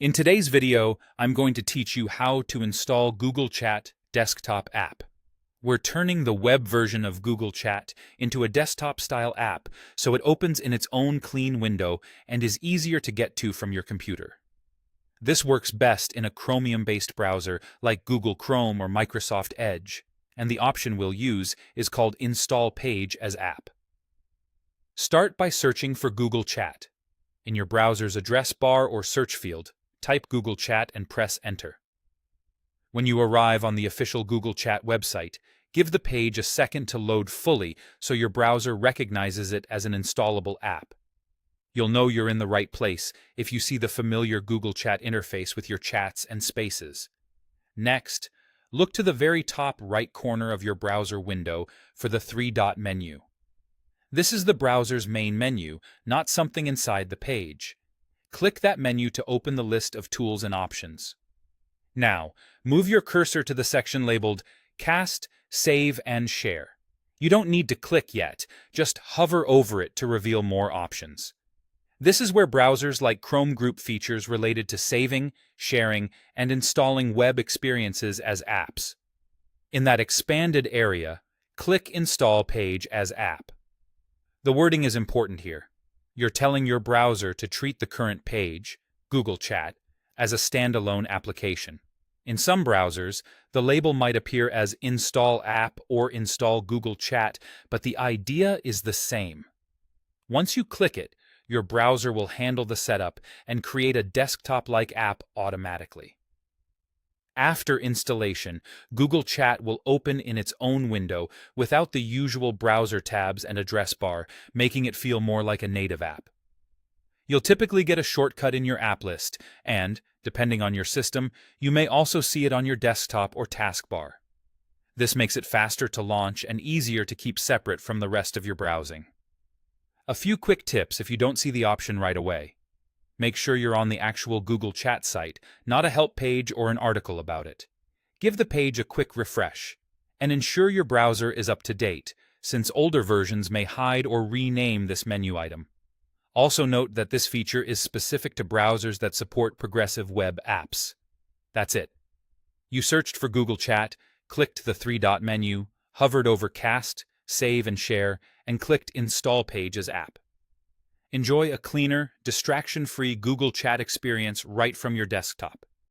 In today's video, I'm going to teach you how to install Google Chat desktop app. We're turning the web version of Google Chat into a desktop-style app so it opens in its own clean window and is easier to get to from your computer. This works best in a Chromium-based browser like Google Chrome or Microsoft Edge, and the option we'll use is called Install Page as App. Start by searching for Google Chat. In your browser's address bar or search field, type Google Chat and press Enter. When you arrive on the official Google Chat website, give the page a second to load fully so your browser recognizes it as an installable app. You'll know you're in the right place if you see the familiar Google Chat interface with your chats and spaces. Next, look to the very top right corner of your browser window for the three-dot menu. This is the browser's main menu, not something inside the page. Click that menu to open the list of tools and options. Now, move your cursor to the section labeled Cast, Save, and Share. You don't need to click yet, just hover over it to reveal more options. This is where browsers like Chrome group features related to saving, sharing, and installing web experiences as apps. In that expanded area, click Install Page as App. The wording is important here. You're telling your browser to treat the current page, Google Chat, as a standalone application. In some browsers, the label might appear as Install App or Install Google Chat, but the idea is the same. Once you click it, your browser will handle the setup and create a desktop-like app automatically. After installation, Google Chat will open in its own window without the usual browser tabs and address bar, making it feel more like a native app. You'll typically get a shortcut in your app list, and, depending on your system, you may also see it on your desktop or taskbar. This makes it faster to launch and easier to keep separate from the rest of your browsing. A few quick tips if you don't see the option right away. Make sure you're on the actual Google Chat site, not a help page or an article about it. Give the page a quick refresh, and ensure your browser is up to date, since older versions may hide or rename this menu item. Also note that this feature is specific to browsers that support progressive web apps. That's it. You searched for Google Chat, clicked the three-dot menu, hovered over Cast, Save, and Share, and clicked Install Page as App. Enjoy a cleaner, distraction-free Google Chat experience right from your desktop.